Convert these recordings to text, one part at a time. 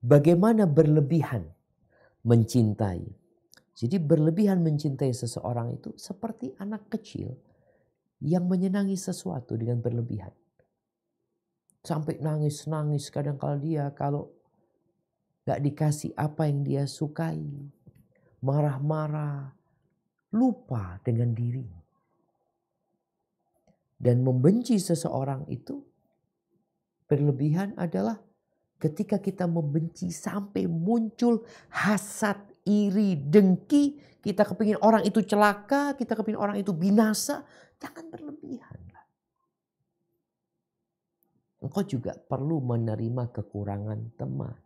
Bagaimana berlebihan mencintai. Jadi berlebihan mencintai seseorang itu seperti anak kecil yang menyenangi sesuatu dengan berlebihan. Sampai nangis-nangis kadang kala dia kalau gak dikasih apa yang dia sukai. Marah-marah, lupa dengan diri. Dan membenci seseorang itu berlebihan adalah ketika kita membenci sampai muncul hasad, iri, dengki. Kita kepingin orang itu celaka, kita kepingin orang itu binasa. Jangan berlebihan. Engkau juga perlu menerima kekurangan teman.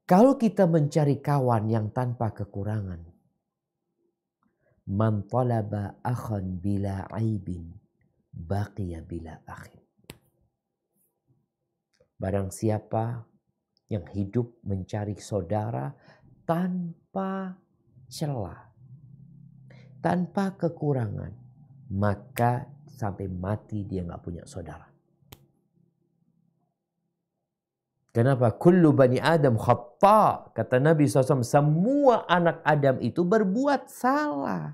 Kalau kita mencari kawan yang tanpa kekurangan. Man talaba akhan bila aibin, baqiya bila akhin. Barang siapa yang hidup mencari saudara tanpa celah, tanpa kekurangan, maka sampai mati dia gak punya saudara. Kenapa? Kullu bani Adam khata. Kata Nabi SAW, semua anak Adam itu berbuat salah.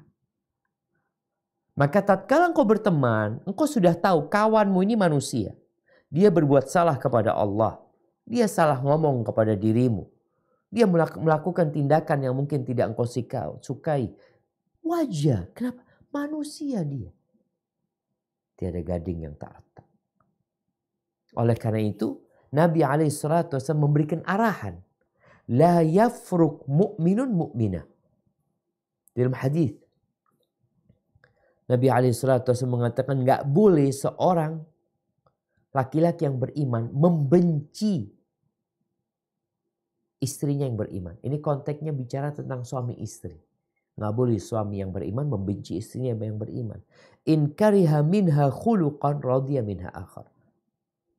Maka tatkala engkau berteman, engkau sudah tahu kawanmu ini manusia. Dia berbuat salah kepada Allah. Dia salah ngomong kepada dirimu. Dia melakukan tindakan yang mungkin tidak engkau sukai. Wajar. Kenapa? Manusia dia. Tiada gading yang tak retak. Oleh karena itu, Nabi SAW memberikan arahan. La yafruk mu'minun mu'minah. Dalam hadis Nabi SAW mengatakan gak boleh seorang laki-laki yang beriman membenci istrinya yang beriman. Ini konteksnya bicara tentang suami istri. Gak boleh suami yang beriman membenci istrinya yang beriman. In kariha minha khuluqan radhiya minha akhar.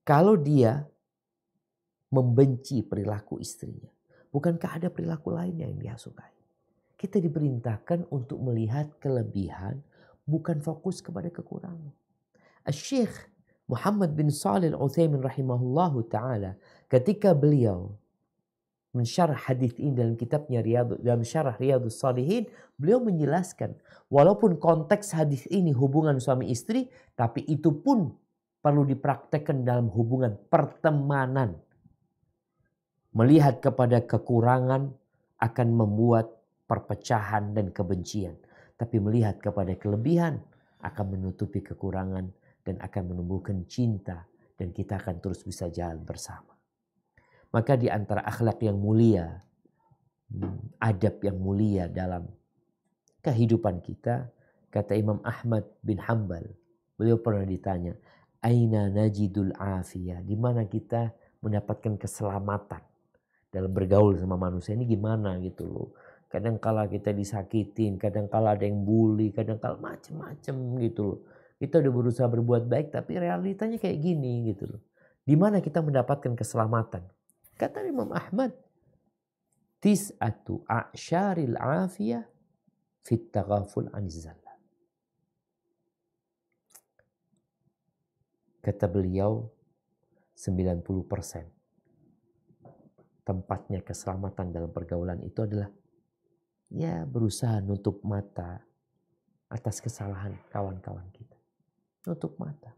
Kalau dia membenci perilaku istrinya, bukankah ada perilaku lain yang dia sukai? Kita diperintahkan untuk melihat kelebihan, bukan fokus kepada kekurangan. Syekh Muhammad bin Shalih Al-Utsaimin rahimahullahu ta'ala, ketika beliau mensyarah hadis ini dalam kitabnya dalam syarah Riyadhus Shalihin, beliau menjelaskan walaupun konteks hadis ini hubungan suami istri, tapi itu pun perlu dipraktekkan dalam hubungan pertemanan. Melihat kepada kekurangan akan membuat perpecahan dan kebencian. Tapi melihat kepada kelebihan akan menutupi kekurangan dan akan menumbuhkan cinta. Dan kita akan terus bisa jalan bersama. Maka di antara akhlak yang mulia, adab yang mulia dalam kehidupan kita, kata Imam Ahmad bin Hanbal, beliau pernah ditanya, aina najidul afiyah, di mana kita mendapatkan keselamatan dalam bergaul sama manusia ini gimana gitu loh. Kadang kala kita disakitin, kadang kala ada yang bully, kadang kala macem-macem gitu loh. Kita udah berusaha berbuat baik tapi realitanya kayak gini gitu loh. Di mana kita mendapatkan keselamatan? Kata Imam Ahmad, tis'atu a'syaril afiyah fit taghaful aniz zallah. Kata beliau 90% tempatnya keselamatan dalam pergaulan itu adalah ya berusaha nutup mata atas kesalahan kawan-kawan kita. Nutup mata.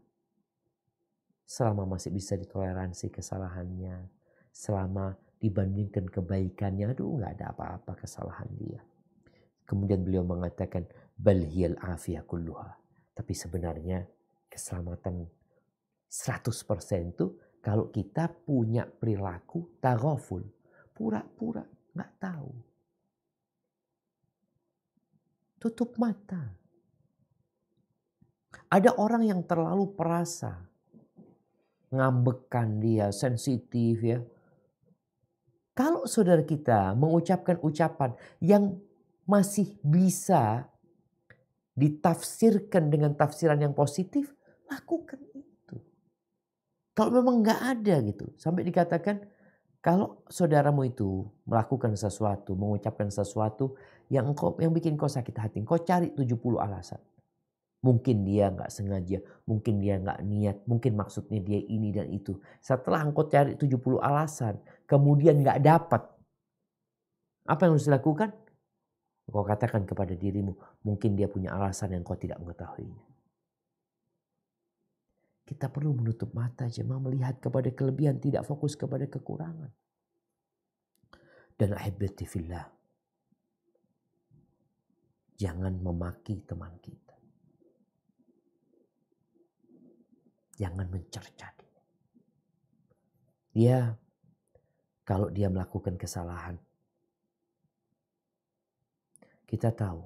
Selama masih bisa ditoleransi kesalahannya, selama dibandingkan kebaikannya, aduh gak ada apa-apa kesalahan dia. Kemudian beliau mengatakan bal hiyal afiyah kulluha. Tapi sebenarnya keselamatan 100% itu kalau kita punya perilaku taghaful, pura-pura nggak tahu, tutup mata. Ada orang yang terlalu perasa, ngambekan dia, sensitif ya. Kalau saudara kita mengucapkan ucapan yang masih bisa ditafsirkan dengan tafsiran yang positif, lakukan itu. Kalau memang nggak ada gitu, sampai dikatakan kalau saudaramu itu melakukan sesuatu, mengucapkan sesuatu yang bikin kau sakit hati, kau cari 70 alasan. Mungkin dia nggak sengaja, mungkin dia nggak niat, mungkin maksudnya dia ini dan itu. Setelah engkau cari 70 alasan, kemudian nggak dapat. Apa yang harus dilakukan? Engkau katakan kepada dirimu, mungkin dia punya alasan yang kau tidak mengetahuinya. Kita perlu menutup mata jemaah, melihat kepada kelebihan, tidak fokus kepada kekurangan. Dan ahibati fillah, jangan memaki teman kita. Jangan mencerca dia. Dia, kalau dia melakukan kesalahan, kita tahu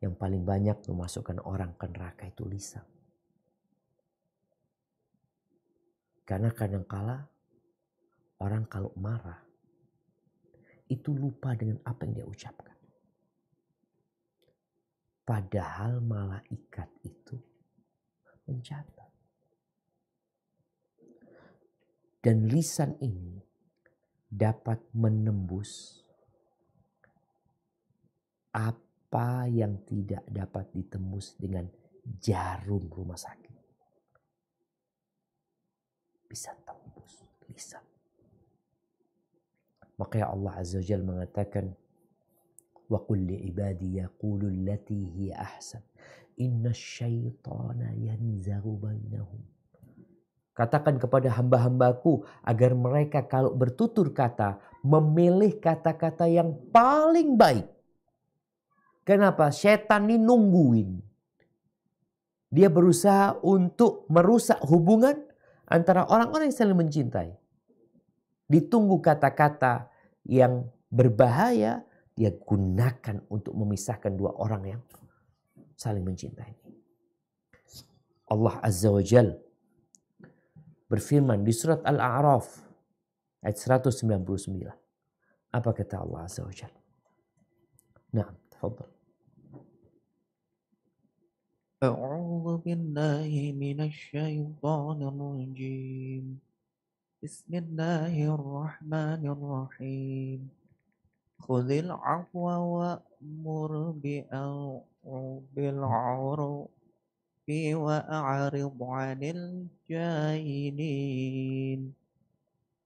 yang paling banyak memasukkan orang ke neraka itu lisan. Karena kadangkala orang kalau marah itu lupa dengan apa yang dia ucapkan. Padahal malaikat itu mencatat. Dan lisan ini dapat menembus apa yang tidak dapat ditembus dengan jarum rumah sakit. Bisa tembus lisan. Makanya Allah Azza wa Jalla mengatakan, wa qul li ibadi yaqulu allati hiya ahsan inna syaitana yanzaghu bainahum. Katakan kepada hamba-hambaku agar mereka kalau bertutur kata memilih kata-kata yang paling baik. Kenapa? Setan ini nungguin. Dia berusaha untuk merusak hubungan antara orang-orang yang saling mencintai. Ditunggu kata-kata yang berbahaya, dia gunakan untuk memisahkan dua orang yang saling mencintai. Allah Azza wa Jalla berfirman di surat Al-A'raf ayat 199. Apa kata Allah Azza wa Jalla? Nah, tafadhal. أعوذ بالله من الشيطان الرجيم بسم الله الرحمن الرحيم خذ العفو وأمر بالعرف وأعرض عن الجاهلين.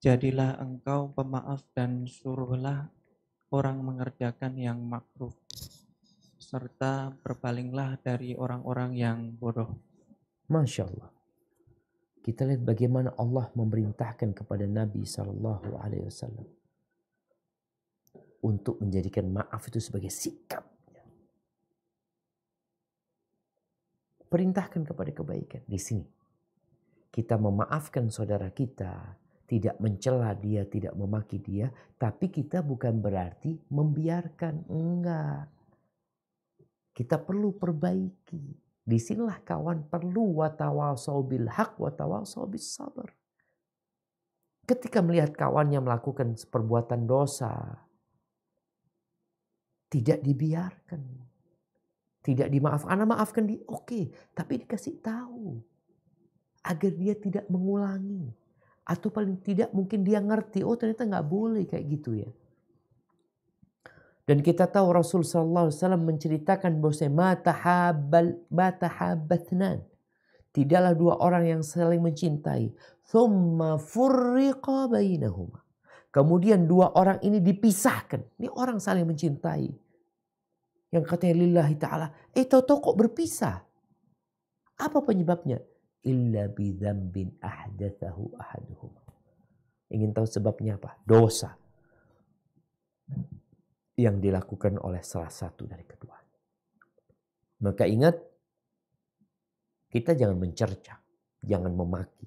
Jadilah engkau pemaaf dan suruhlah orang mengerjakan yang makruf, serta berpalinglah dari orang-orang yang bodoh. Masya Allah. Kita lihat bagaimana Allah memerintahkan kepada Nabi SAW untuk menjadikan maaf itu sebagai sikap. Perintahkan kepada kebaikan. Di sini kita memaafkan saudara kita, tidak mencela dia, tidak memaki dia, tapi kita bukan berarti membiarkan. Enggak. Kita perlu perbaiki. Disinilah kawan perlu watawasau bil haq watawasau bis sabar. Ketika melihat kawannya melakukan perbuatan dosa, tidak dibiarkan, tidak dimaafkan. Anda maafkan dia, oke, tapi dikasih tahu agar dia tidak mengulangi, atau paling tidak mungkin dia ngerti, oh ternyata nggak boleh kayak gitu ya. Dan kita tahu Rasul sallallahu alaihi wasallam menceritakan bahwa matahabbatnan, tidaklah dua orang yang saling mencintai, thumma furriqa bainahuma. Kemudian dua orang ini dipisahkan. Ini orang saling mencintai. Yang katanya lillahi ta'ala. Tahu-tahu kok berpisah. Apa penyebabnya? Illa bidzambin ahdatsahu ahaduhum. Ingin tahu sebabnya apa? Dosa yang dilakukan oleh salah satu dari keduanya. Maka ingat, kita jangan mencerca, jangan memaki.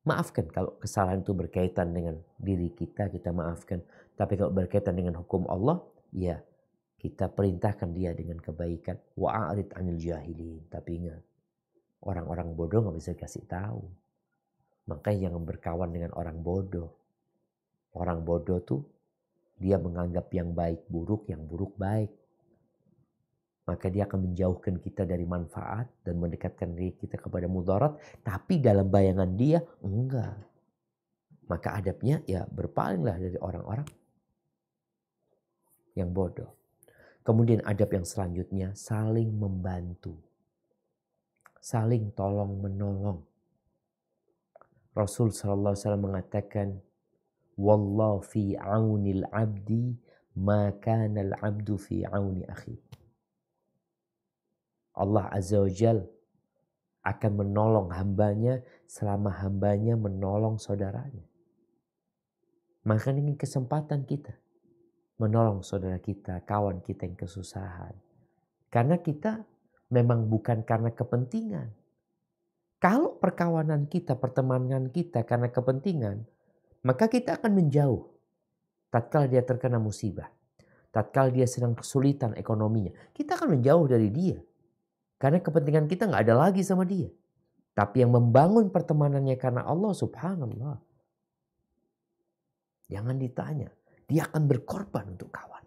Maafkan kalau kesalahan itu berkaitan dengan diri kita maafkan. Tapi kalau berkaitan dengan hukum Allah, ya kita perintahkan dia dengan kebaikan. Wa'arid 'anil jahilin. Tapi ingat, orang-orang bodoh gak bisa dikasih tahu. Makanya jangan berkawan dengan orang bodoh. Orang bodoh tuh dia menganggap yang baik buruk, yang buruk baik. Maka dia akan menjauhkan kita dari manfaat dan mendekatkan diri kita kepada mudarat. Tapi dalam bayangan dia, enggak. Maka adabnya ya berpalinglah dari orang-orang yang bodoh. Kemudian adab yang selanjutnya saling membantu. Saling tolong menolong. Rasul sallallahu alaihi wasallam mengatakan, "Wallahu fi aunil abdi ma kana al-'abdu fi auni akhi." Allah Azza wa Jal akan menolong hambanya selama hambanya menolong saudaranya. Maka ini kesempatan kita menolong saudara kita, kawan kita yang kesusahan. Karena kita memang bukan karena kepentingan. Kalau perkawanan kita, pertemanan kita karena kepentingan, maka kita akan menjauh. Tatkala dia terkena musibah, tatkala dia sedang kesulitan ekonominya, kita akan menjauh dari dia. Karena kepentingan kita nggak ada lagi sama dia. Tapi yang membangun pertemanannya karena Allah, subhanallah. Jangan ditanya, dia akan berkorban untuk kawan.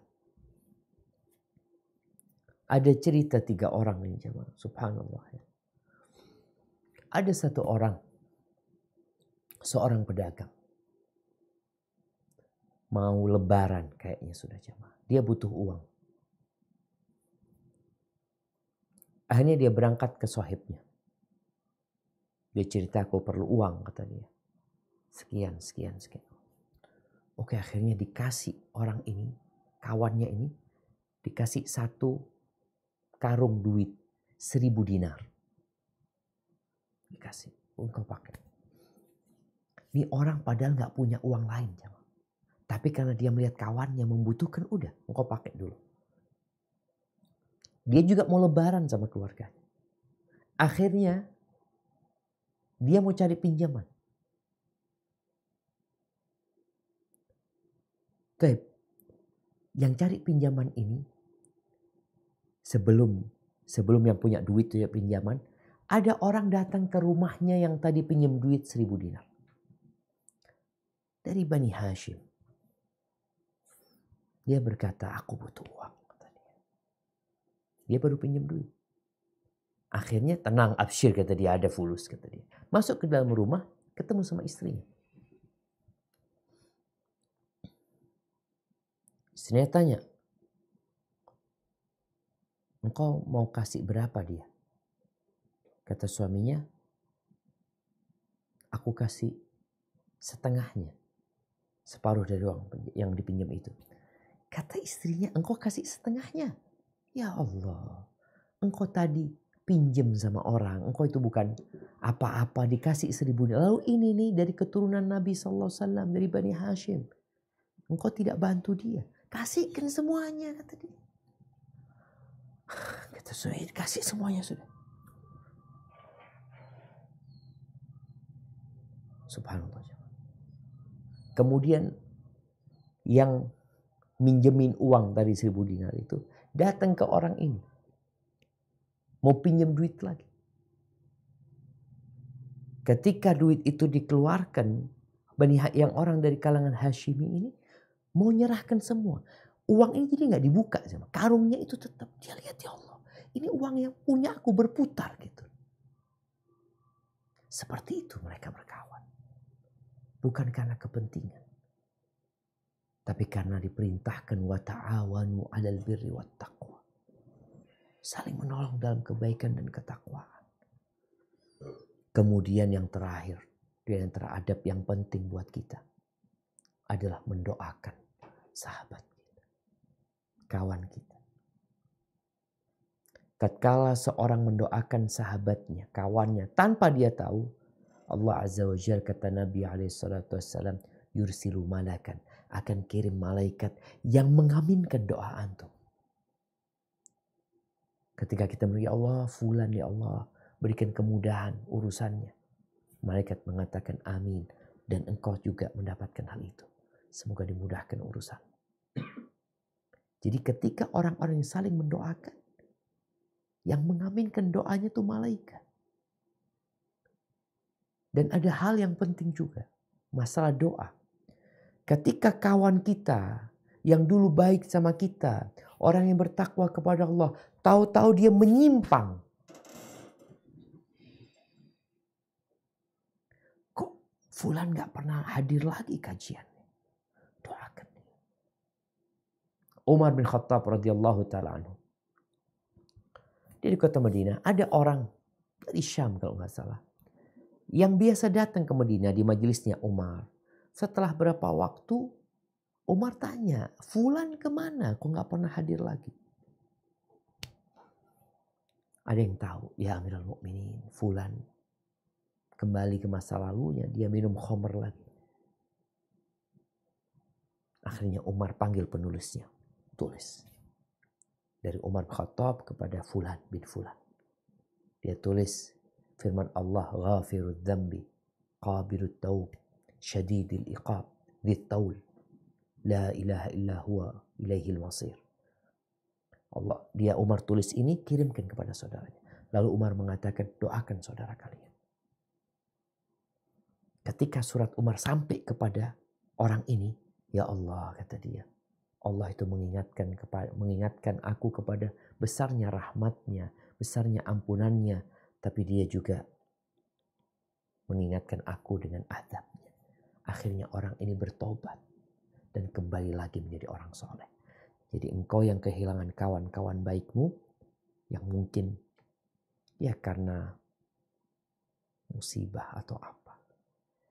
Ada cerita 3 orang ini jemaah, subhanallah. Ada satu orang, seorang pedagang. Mau lebaran kayaknya sudah jemaah. Dia butuh uang. Akhirnya dia berangkat ke sahibnya. Dia cerita, aku perlu uang, kata dia. Sekian. Oke, akhirnya dikasih orang ini, kawannya ini, dikasih 1 karung duit 1.000 dinar. Dikasih, engkau pakai. Ini orang padahal gak punya uang lain. Tapi karena dia melihat kawannya membutuhkan, udah engkau pakai dulu. Dia juga mau lebaran sama keluarganya. Akhirnya dia mau cari pinjaman. Baik, yang cari pinjaman ini sebelum yang punya duit itu ya pinjaman, ada orang datang ke rumahnya yang tadi pinjam duit 1.000 dinar. Dari Bani Hashim. Dia berkata, aku butuh uang. Kata dia baru pinjam duit. Akhirnya tenang, absyir kata dia, ada fulus kata dia. Masuk ke dalam rumah, ketemu sama istrinya. Istrinya tanya, engkau mau kasih berapa dia? Kata suaminya, aku kasih setengahnya. Separuh dari uang yang dipinjam itu. Kata istrinya, engkau kasih setengahnya. Ya Allah, engkau tadi pinjam sama orang. Engkau itu bukan apa-apa, dikasih 1.000 dinar. Lalu ini nih dari keturunan Nabi SAW, dari Bani Hashim. Engkau tidak bantu dia. Kasihkan semuanya, kata dia. Kata suami, kasih semuanya sudah. Subhanallah. Kemudian yang minjemin uang dari 1.000 dinar itu datang ke orang ini. Mau pinjam duit lagi. Ketika duit itu dikeluarkan, yang orang dari kalangan Hashimi ini mau nyerahkan semua. Uang ini jadi gak dibuka. Karungnya itu tetap. Dia lihat, ya Allah, ini uang yang punya aku berputar gitu. Seperti itu mereka berkawan. Bukan karena kepentingan. Tapi karena diperintahkan wa ta'awanu 'alal birri wat taqwa. Saling menolong dalam kebaikan dan ketakwaan. Kemudian yang terakhir, di antara adab yang penting buat kita adalah mendoakan sahabat kita, kawan kita. Tatkala seorang mendoakan sahabatnya, kawannya, tanpa dia tahu, Allah Azza wa Jalla, kata Nabi SAW, yursilu malakan, akan kirim malaikat yang mengaminkan doa antum. Ketika kita bilang, ya Allah, fulan, ya Allah, berikan kemudahan urusannya. Malaikat mengatakan amin. Dan engkau juga mendapatkan hal itu. Semoga dimudahkan urusan. Jadi ketika orang-orang yang saling mendoakan, yang mengaminkan doanya itu malaikat. Dan ada hal yang penting juga. Masalah doa. Ketika kawan kita yang dulu baik sama kita, orang yang bertakwa kepada Allah, tahu-tahu dia menyimpang. Kok fulan gak pernah hadir lagi kajian? Doakan dia. Umar bin Khattab radhiyallahu taala anhu. Dia di kota Madinah, ada orang dari Syam kalau nggak salah, yang biasa datang ke Madinah di majelisnya Umar. Setelah berapa waktu, Umar tanya, Fulan kemana? Kok nggak pernah hadir lagi? Ada yang tahu, ya Amirul Mukminin, Fulan kembali ke masa lalunya, dia minum khamr lagi. Akhirnya Umar panggil penulisnya, tulis. Dari Umar Khattab kepada Fulan bin Fulan. Dia tulis firman Allah, ghafirud dzambi, qabilut taub, syadidil iqab, dzit taul, la ilaha illa huwa ilaihil masir. Allah, dia Umar tulis ini, kirimkan kepada saudaranya. Lalu Umar mengatakan, doakan saudara kalian. Ketika surat Umar sampai kepada orang ini, ya Allah, kata dia, Allah itu mengingatkan aku kepada besarnya rahmatnya, besarnya ampunannya, tapi dia juga mengingatkan aku dengan azabnya. Akhirnya orang ini bertobat dan kembali lagi menjadi orang soleh. Jadi engkau yang kehilangan kawan-kawan baikmu, yang mungkin ya karena musibah atau apa,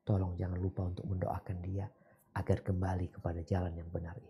tolong jangan lupa untuk mendoakan dia agar kembali kepada jalan yang benar ini.